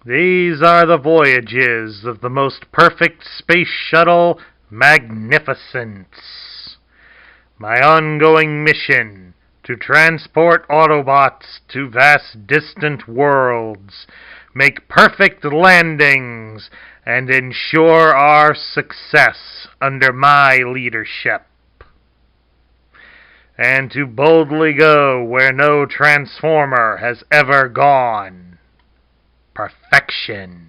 These are the voyages of the most perfect space shuttle magnificence. My ongoing mission to transport Autobots to vast distant worlds, make perfect landings, and ensure our success under my leadership. And to boldly go where no Transformer has ever gone. Perfection.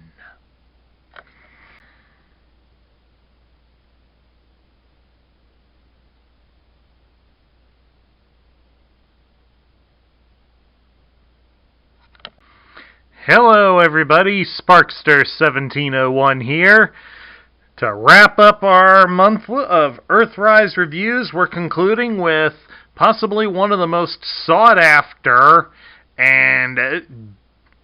Hello everybody, Sparkster1701 here. To wrap up our month of Earthrise reviews, we're concluding with possibly one of the most sought after and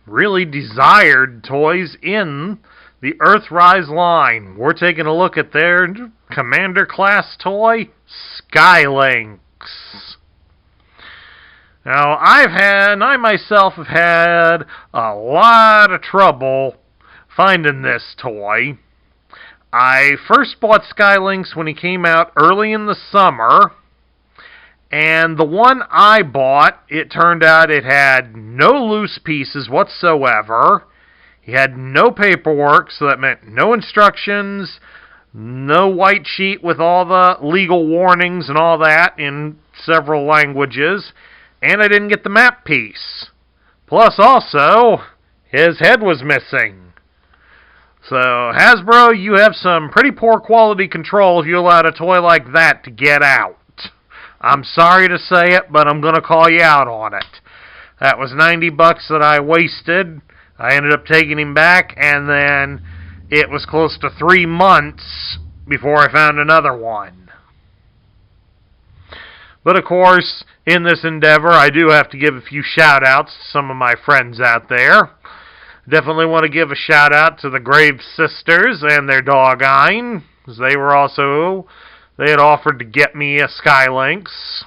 really desired toys in the Earthrise line. We're taking a look at their Commander class toy, Sky Lynx. Now, I myself have had a lot of trouble finding this toy. I first bought Sky Lynx when he came out early in the summer, and the one I bought, it turned out it had no loose pieces whatsoever. He had no paperwork, so that meant no instructions, no white sheet with all the legal warnings and all that in several languages, and I didn't get the map piece. Plus, also, his head was missing. So, Hasbro, you have some pretty poor quality control if you allowed a toy like that to get out. I'm sorry to say it, but I'm going to call you out on it. That was $90 that I wasted. I ended up taking him back, and then it was close to 3 months before I found another one. But of course, in this endeavor, I do have to give a few shout-outs to some of my friends out there. Definitely want to give a shout-out to the Graves sisters and their dog Ein, because they had offered to get me a Sky Lynx,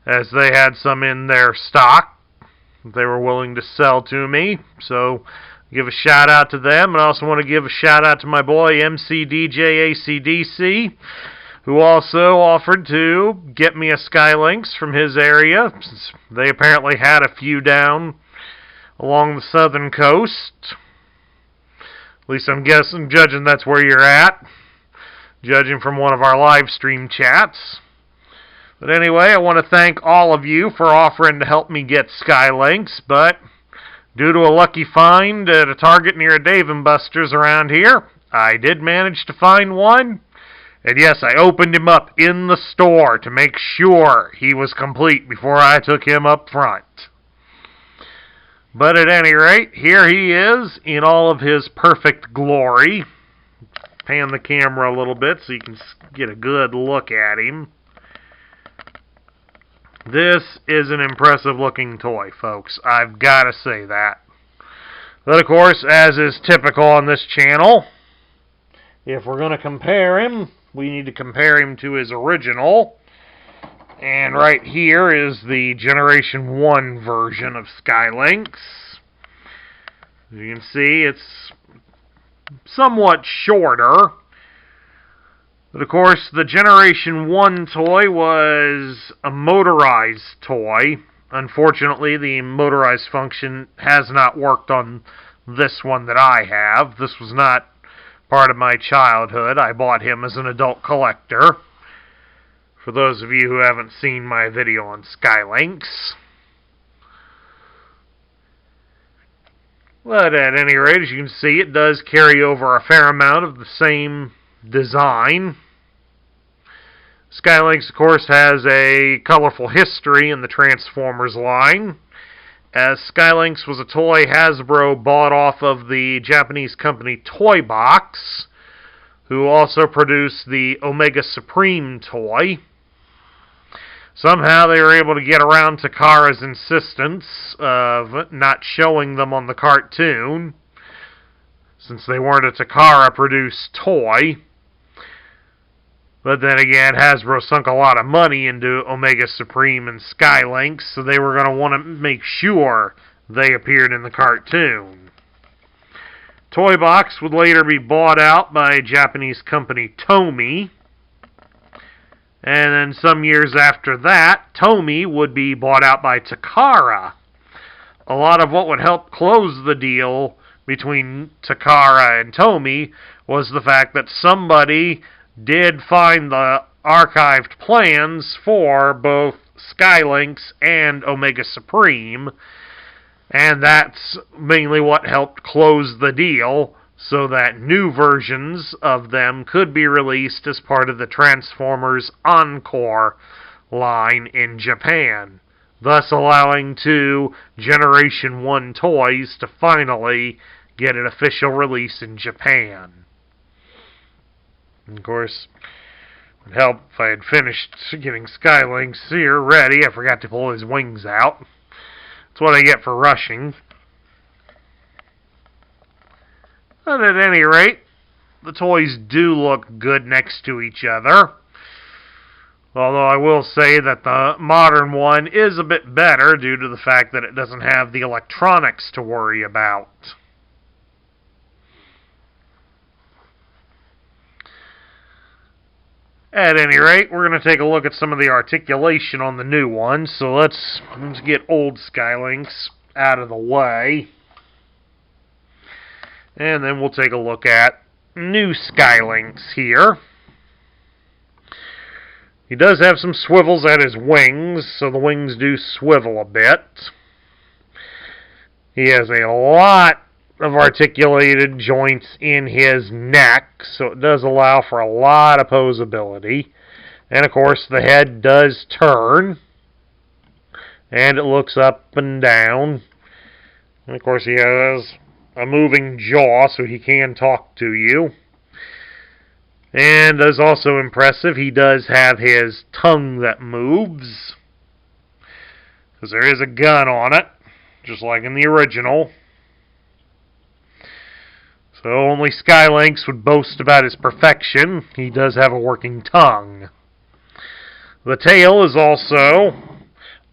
as they had some in their stock that they were willing to sell to me. So, give a shout out to them, and I also want to give a shout out to my boy MCDJACDC, who also offered to get me a Sky Lynx from his area, since they apparently had a few down along the southern coast. At least I'm judging that's where you're at, judging from one of our live stream chats. But anyway, I want to thank all of you for offering to help me get Sky Lynx, but due to a lucky find at a Target near a Dave & Buster's around here, I did manage to find one. And yes, I opened him up in the store to make sure he was complete before I took him up front. But at any rate, here he is in all of his perfect glory. Pan the camera a little bit so you can get a good look at him. This is an impressive looking toy, folks. I've got to say that. But of course, as is typical on this channel, if we're going to compare him, we need to compare him to his original. And right here is the Generation 1 version of Sky Lynx. As you can see, it's somewhat shorter. But of course, the Generation 1 toy was a motorized toy. Unfortunately, the motorized function has not worked on this one that I have. This was not part of my childhood. I bought him as an adult collector. For those of you who haven't seen my video on Sky Lynx. But at any rate, as you can see, it does carry over a fair amount of the same design. Sky Lynx, of course, has a colorful history in the Transformers line, as Sky Lynx was a toy Hasbro bought off of the Japanese company Toy Box, who also produced the Omega Supreme toy. Somehow they were able to get around Takara's insistence of not showing them on the cartoon, since they weren't a Takara-produced toy. But then again, Hasbro sunk a lot of money into Omega Supreme and Sky Lynx, so they were going to want to make sure they appeared in the cartoon. Toy box would later be bought out by Japanese company Tomy. And then some years after that, Tomy would be bought out by Takara. A lot of what would help close the deal between Takara and Tomy was the fact that somebody did find the archived plans for both Sky Lynx and Omega Supreme, and that's mainly what helped close the deal so that new versions of them could be released as part of the Transformers Encore line in Japan, thus allowing two Generation 1 toys to finally get an official release in Japan. And of course, it would help if I had finished getting Sky Lynx here ready. I forgot to pull his wings out. That's what I get for rushing. But at any rate, the toys do look good next to each other. Although I will say that the modern one is a bit better due to the fact that it doesn't have the electronics to worry about. At any rate, we're going to take a look at some of the articulation on the new one. So let's get old Sky Lynx out of the way. And then we'll take a look at new Sky Lynx here. He does have some swivels at his wings, so the wings do swivel a bit. He has a lot of articulated joints in his neck, so it does allow for a lot of posability. And of course the head does turn, and it looks up and down. And of course he has a moving jaw, so he can talk to you. And is also impressive, he does have his tongue that moves, because there is a gun on it, just like in the original. So only Sky Lynx would boast about his perfection. He does have a working tongue. The tail is also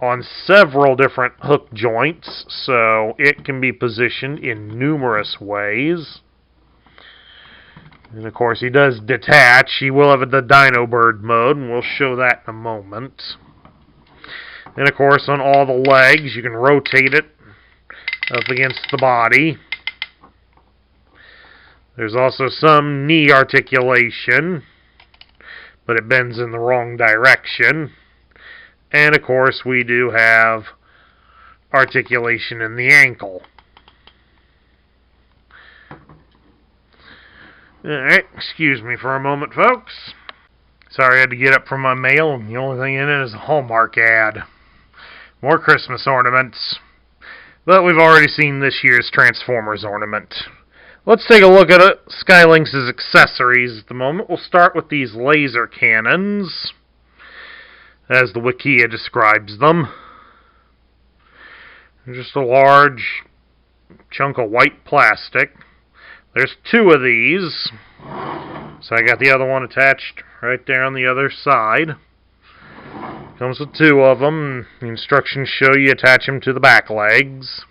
on several different hook joints, so it can be positioned in numerous ways. And of course he does detach. He will have the Dino Bird mode, and we'll show that in a moment. And of course on all the legs you can rotate it up against the body. There's also some knee articulation, but it bends in the wrong direction. And of course we do have articulation in the ankle. Alright, excuse me for a moment, folks. Sorry I had to get up from my mail, and the only thing in it is a Hallmark ad. More Christmas ornaments. But we've already seen this year's Transformers ornament. Let's take a look at Sky Lynx's accessories at the moment. We'll start with these laser cannons, as the Wikia describes them. They're just a large chunk of white plastic. There's two of these, so I got the other one attached right there on the other side. Comes with two of them. The instructions show you attach them to the back legs.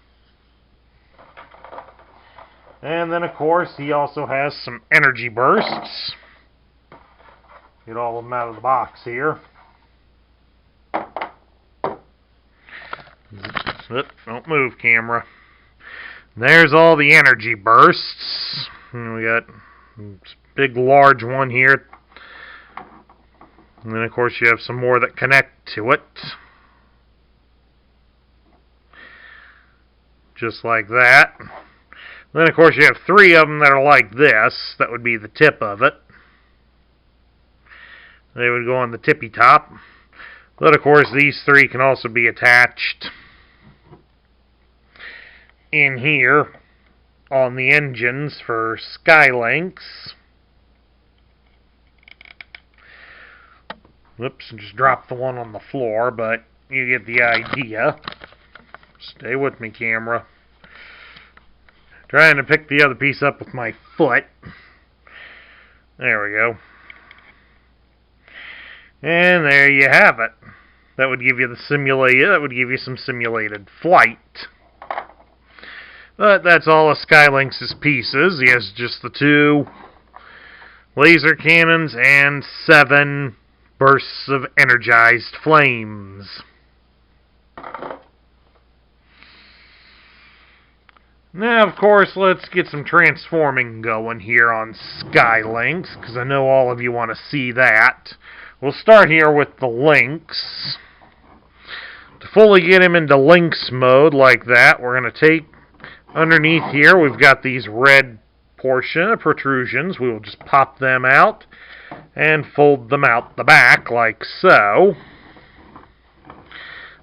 And then, of course, he also has some energy bursts. Get all of them out of the box here. Don't move, camera. There's all the energy bursts. And we got this big, large one here. And then, of course, you have some more that connect to it. Just like that. Then, of course, you have three of them that are like this. That would be the tip of it. They would go on the tippy top. But, of course, these three can also be attached in here on the engines for Sky Lynx. Whoops, just dropped the one on the floor, but you get the idea. Stay with me, camera. Trying to pick the other piece up with my foot. There we go. And there you have it. That would give you some simulated flight. But that's all of Sky Lynx's pieces. He has just the 2 laser cannons and 7 bursts of energized flames. Now, of course, let's get some transforming going here on Sky Lynx, because I know all of you want to see that. We'll start here with the Lynx. To fully get him into Lynx mode like that, we're going to take underneath here, we've got these red protrusions. We will just pop them out and fold them out the back like so.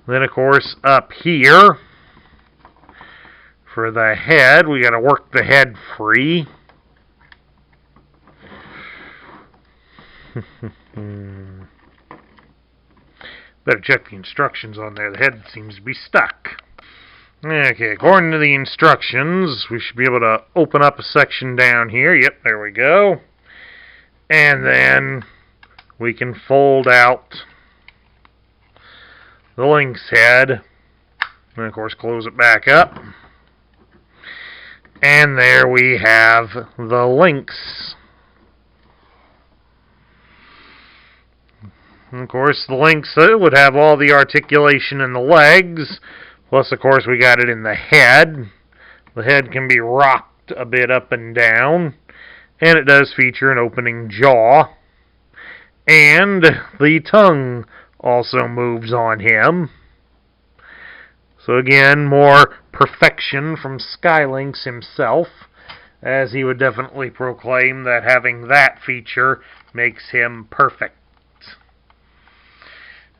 Then, of course, up here, for the head, we got to work the head free. Better check the instructions on there. The head seems to be stuck. Okay, according to the instructions, we should be able to open up a section down here. Yep, there we go. And then we can fold out the Lynx head. And, of course, close it back up. And there we have the Lynx. And of course, the Lynx would have all the articulation in the legs. Plus, of course, we got it in the head. The head can be rocked a bit up and down. And it does feature an opening jaw. And the tongue also moves on him. So again, more perfection from Sky Lynx himself, as he would definitely proclaim that having that feature makes him perfect.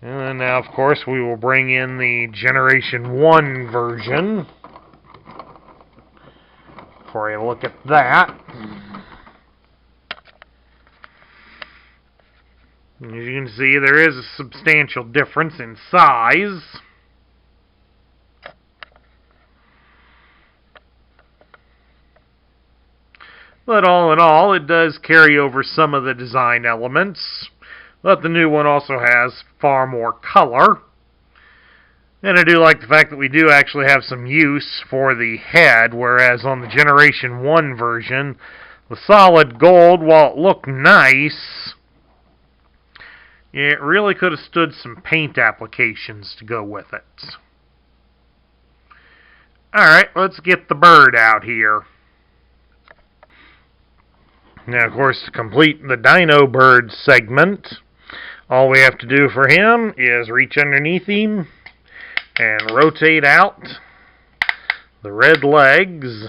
And now, of course, we will bring in the Generation 1 version for a look at that. As you can see, there is a substantial difference in size. But all in all, it does carry over some of the design elements. But the new one also has far more color. And I do like the fact that we do actually have some use for the head, whereas on the Generation 1 version, the solid gold, while it looked nice, it really could have stood some paint applications to go with it. Alright, let's get the bird out here. Now, of course, to complete the Dino Bird segment, all we have to do for him is reach underneath him and rotate out the red legs.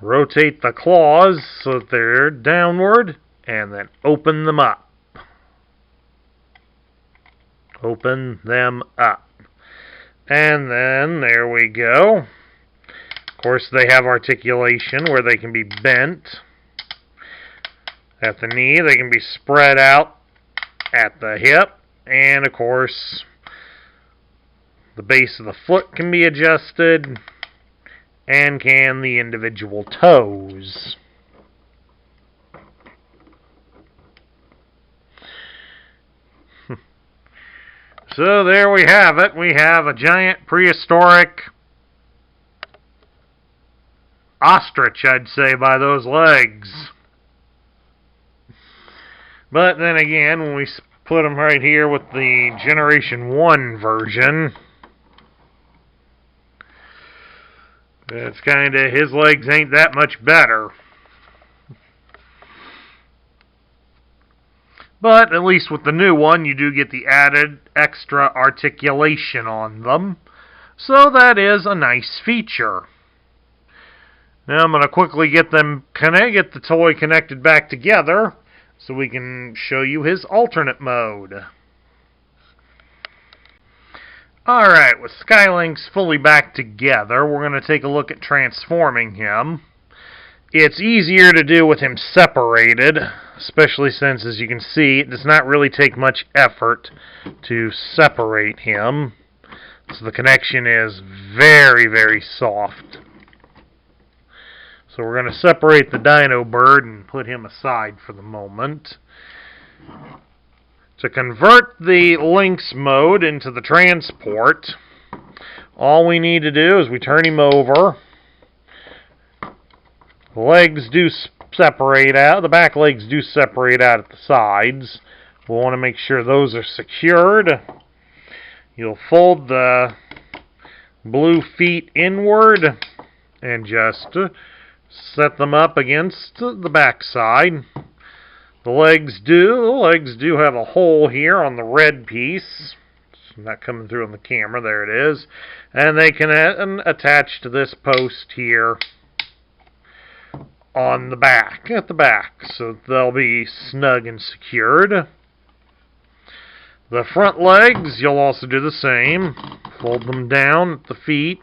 Rotate the claws so that they're downward, and then open them up. Open them up. And then, there we go. Of course, they have articulation where they can be bent at the knee. They can be spread out at the hip. And, of course, the base of the foot can be adjusted. And can the individual toes. So there we have it. We have a giant prehistoric ostrich, I'd say, by those legs. But then again, when we put them right here with the Generation 1 version, it's kind of, his legs ain't that much better. But at least with the new one, you do get the added extra articulation on them. So that is a nice feature. Now I'm going to quickly get the toy connected back together so we can show you his alternate mode. Alright, with Sky Lynx fully back together, we're going to take a look at transforming him. It's easier to do with him separated, especially since, as you can see, it does not really take much effort to separate him. So the connection is very, very soft. So we're going to separate the Dino Bird and put him aside for the moment. To convert the Lynx mode into the transport, all we need to do is we turn him over. The legs do separate out. The back legs do separate out at the sides. We'll want to make sure those are secured. You'll fold the blue feet inward and just set them up against the back side. The legs do have a hole here on the red piece. It's not coming through on the camera. There it is. And they can attach to this post here on the back, at the back, so they'll be snug and secured. The front legs, you'll also do the same. Fold them down at the feet,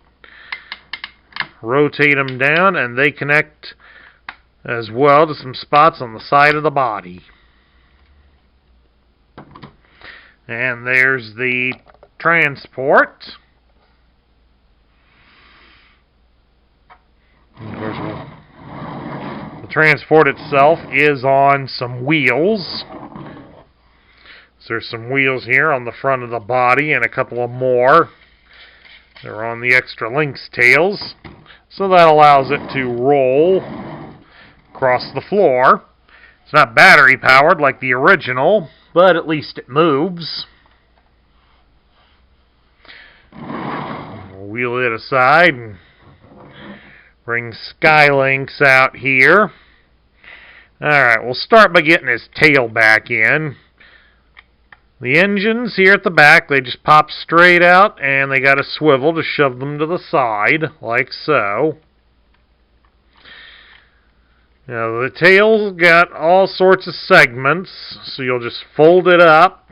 rotate them down, and they connect as well to some spots on the side of the body. And there's the transport. The transport itself is on some wheels. So there's some wheels here on the front of the body and a couple of more. They're on the extra lynx tails. So that allows it to roll across the floor. It's not battery powered like the original, but at least it moves. We'll wheel it aside and bring Sky Lynx out here. Alright, we'll start by getting his tail back in. The engines here at the back, they just pop straight out, and they got a swivel to shove them to the side, like so. Now, the tail's got all sorts of segments, so you'll just fold it up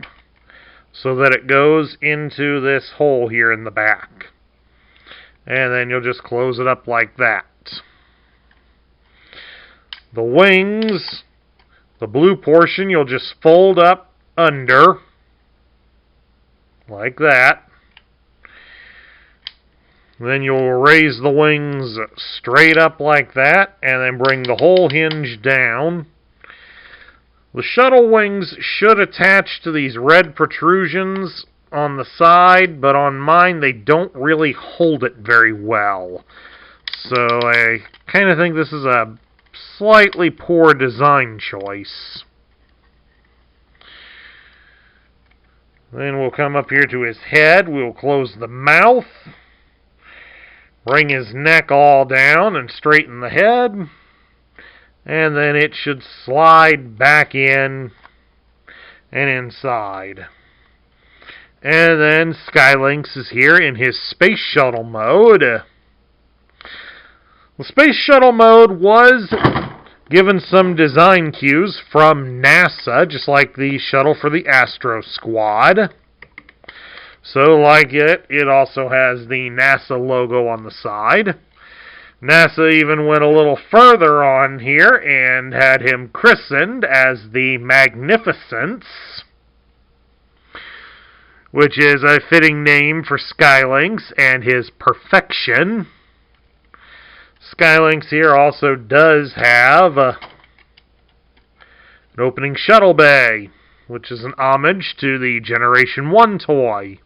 so that it goes into this hole here in the back. And then you'll just close it up like that. The wings, the blue portion, you'll just fold up under, like that. Then you'll raise the wings straight up like that, and then bring the whole hinge down. The shuttle wings should attach to these red protrusions on the side, but on mine they don't really hold it very well. So I kind of think this is a slightly poor design choice. Then we'll come up here to his head. We'll close the mouth. Bring his neck all down and straighten the head. And then it should slide back in and inside. And then Sky Lynx is here in his space shuttle mode. The space shuttle mode was given some design cues from NASA, just like the shuttle for the Astro Squad. So, like it also has the NASA logo on the side. NASA even went a little further on here and had him christened as the Magnificence, which is a fitting name for Sky Lynx and his perfection. Sky Lynx here also does have an opening shuttle bay, which is an homage to the Generation 1 toy.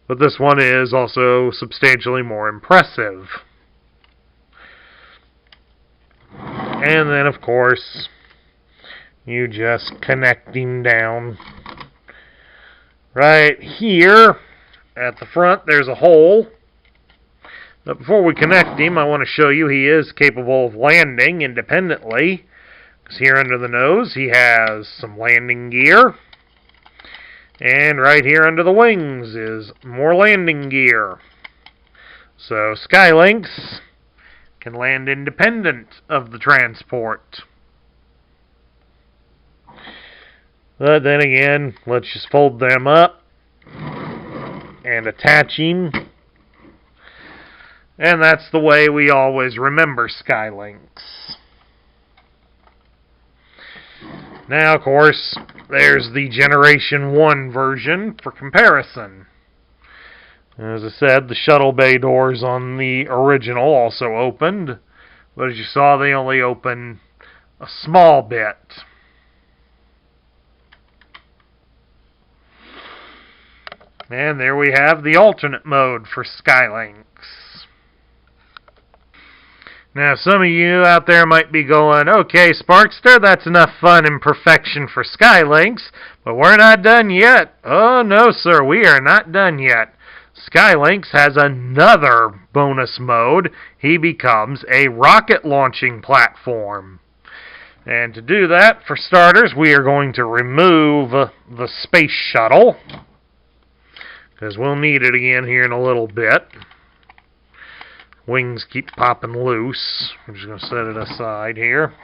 But this one is also substantially more impressive. And then, of course, you just connect him down. Right here at the front, there's a hole. But before we connect him, I want to show you he is capable of landing independently. Because here under the nose, he has some landing gear. And right here under the wings is more landing gear. So Sky Lynx can land independent of the transport. But then again, let's just fold them up and attach him. And that's the way we always remember Sky Lynx. Now, of course, there's the Generation 1 version for comparison. As I said, the shuttle bay doors on the original also opened, but as you saw, they only open a small bit. And there we have the alternate mode for Sky Lynx. Now, some of you out there might be going, okay, Sparkster, that's enough fun and perfection for Sky Lynx, but we're not done yet. Oh, no, sir, we are not done yet. Sky Lynx has another bonus mode. He becomes a rocket launching platform. And to do that, for starters, we are going to remove the space shuttle, because we'll need it again here in a little bit. Wings keep popping loose. I'm just going to set it aside here.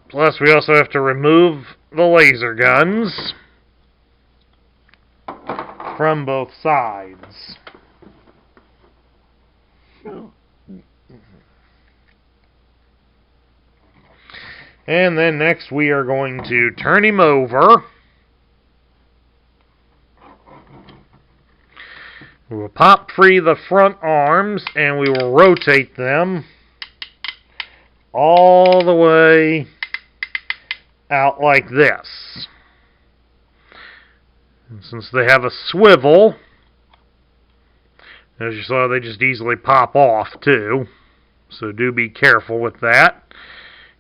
Plus, we also have to remove the laser guns from both sides. And then next we are going to turn him over. We will pop free the front arms and we will rotate them all the way out like this. And since they have a swivel, as you saw, they just easily pop off too. So do be careful with that.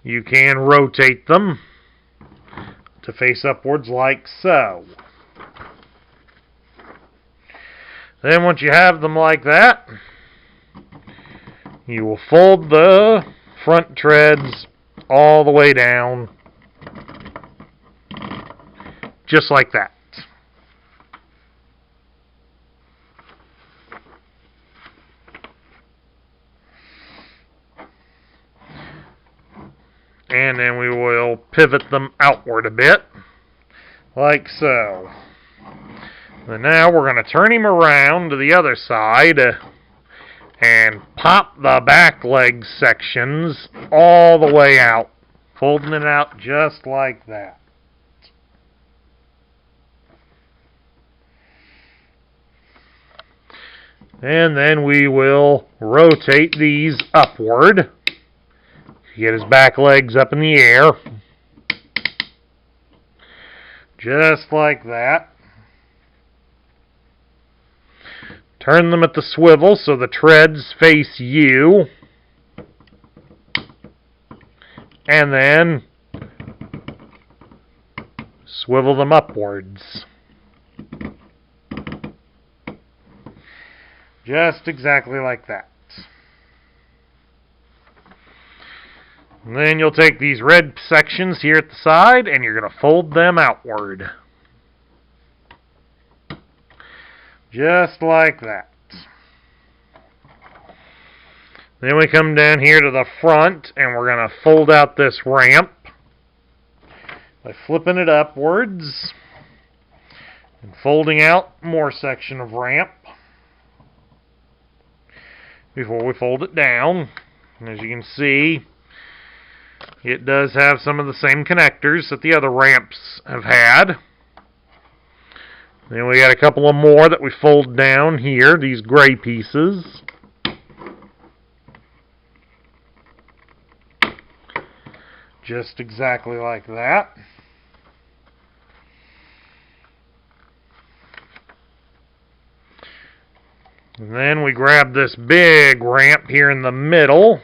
You can rotate them to face upwards like so. Then once you have them like that, you will fold the front treads all the way down, just like that. And then we will pivot them outward a bit, like so. And now we're going to turn him around to the other side and pop the back leg sections all the way out, folding it out just like that. And then we will rotate these upward. Get his back legs up in the air, just like that. Turn them at the swivel so the treads face you. And then swivel them upwards. Just exactly like that. And then you'll take these red sections here at the side and you're going to fold them outward. Just like that. Then we come down here to the front and we're going to fold out this ramp by flipping it upwards and folding out more section of ramp before we fold it down. And as you can see, it does have some of the same connectors that the other ramps have had. Then we got a couple of more that we fold down here, these gray pieces. Just exactly like that. And then we grab this big ramp here in the middle,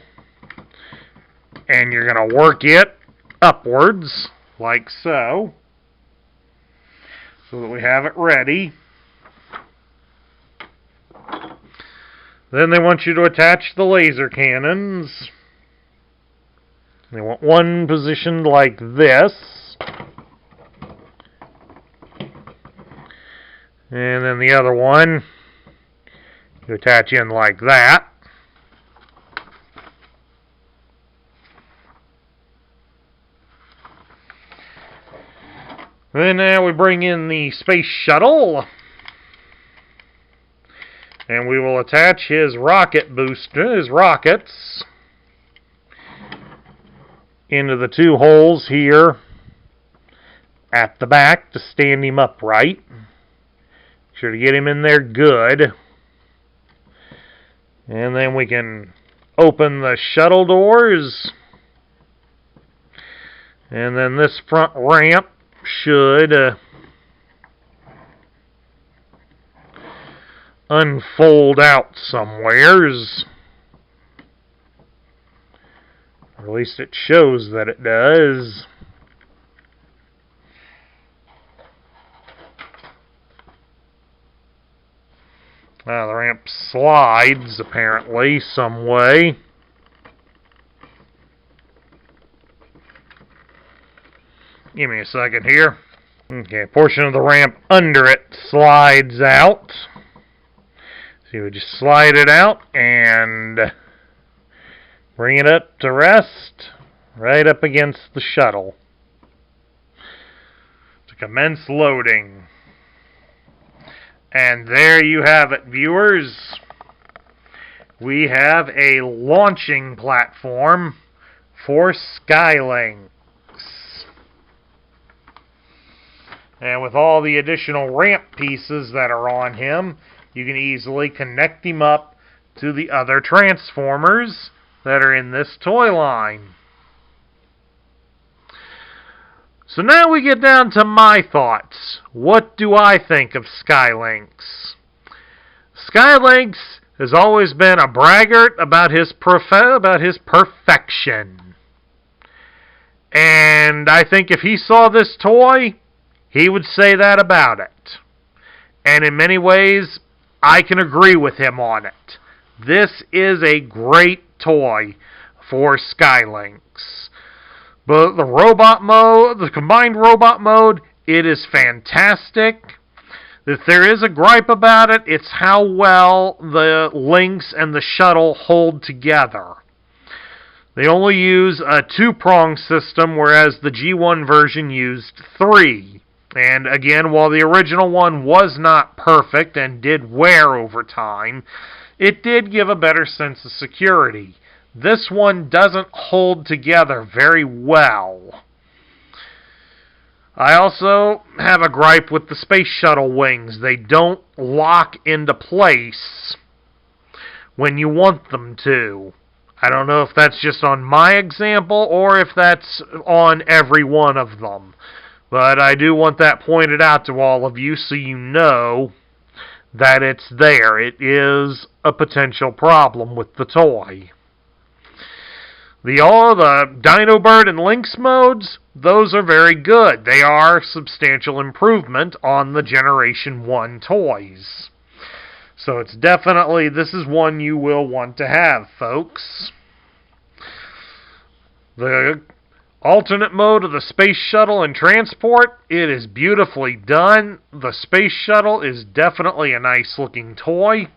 and you're going to work it upwards, like so. So that we have it ready. Then they want you to attach the laser cannons. They want one positioned like this. And then the other one you attach in like that. Then now we bring in the space shuttle, and we will attach his rocket booster, his rockets, into the two holes here at the back to stand him upright. Make sure to get him in there good. And then we can open the shuttle doors, and then this front ramp should unfold out somewheres. Or at least it shows that it does. Now the ramp slides, apparently, some way. Give me a second here. Okay, a portion of the ramp under it slides out. So you would just slide it out and bring it up to rest right up against the shuttle to commence loading. And there you have it, viewers. We have a launching platform for Sky Lynx. And with all the additional ramp pieces that are on him, you can easily connect him up to the other transformers that are in this toy line. So now we get down to my thoughts. What do I think of Sky Lynx? Sky Lynx has always been a braggart about his perfection. And I think if he saw this toy, he would say that about it. And in many ways, I can agree with him on it. This is a great toy for Sky Lynx. But the robot mode, the combined robot mode, it is fantastic. If there is a gripe about it, it's how well the Lynx and the shuttle hold together. They only use a 2-prong system, whereas the G1 version used 3. And again, while the original one was not perfect and did wear over time, it did give a better sense of security. This one doesn't hold together very well. I also have a gripe with the space shuttle wings. They don't lock into place when you want them to. I don't know if that's just on my example or if that's on every one of them. But I do want that pointed out to all of you so you know that it's there. It is a potential problem with the toy. The Dino Bird and Lynx modes, those are very good. They are substantial improvement on the Generation 1 toys. So it's definitely, this is one you will want to have, folks. The alternate mode of the Space Shuttle and Transport, it is beautifully done. The Space Shuttle is definitely a nice looking toy.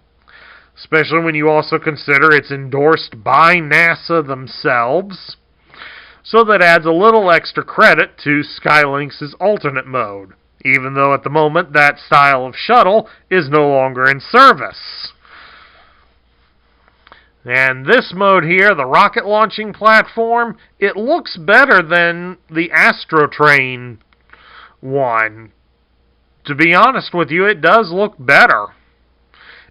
Especially when you also consider it's endorsed by NASA themselves. So that adds a little extra credit to Sky Lynx's alternate mode, even though at the moment that style of shuttle is no longer in service. And this mode here, the rocket launching platform, it looks better than the Astrotrain one. To be honest with you, it does look better.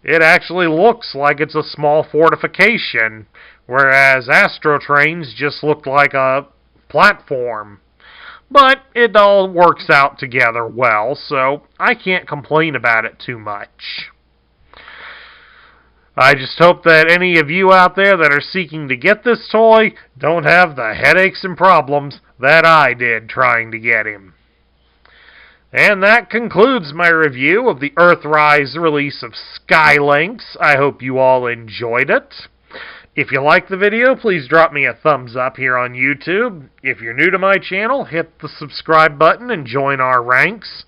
It actually looks like it's a small fortification, whereas Astrotrains just looked like a platform. But it all works out together well, so I can't complain about it too much. I just hope that any of you out there that are seeking to get this toy don't have the headaches and problems that I did trying to get him. And that concludes my review of the Earthrise release of Sky Lynx. I hope you all enjoyed it. If you liked the video, please drop me a thumbs up here on YouTube. If you're new to my channel, hit the subscribe button and join our ranks.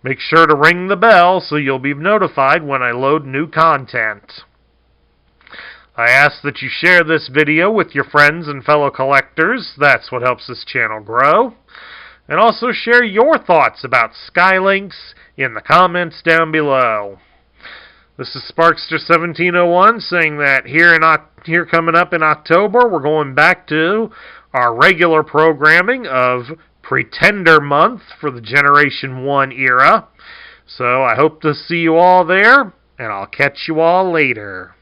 Make sure to ring the bell so you'll be notified when I load new content. I ask that you share this video with your friends and fellow collectors. That's what helps this channel grow. And also share your thoughts about Sky Lynx in the comments down below. This is Sparkster1701 saying that here coming up in October, we're going back to our regular programming of Pretender Month for the Generation 1 era. So I hope to see you all there, and I'll catch you all later.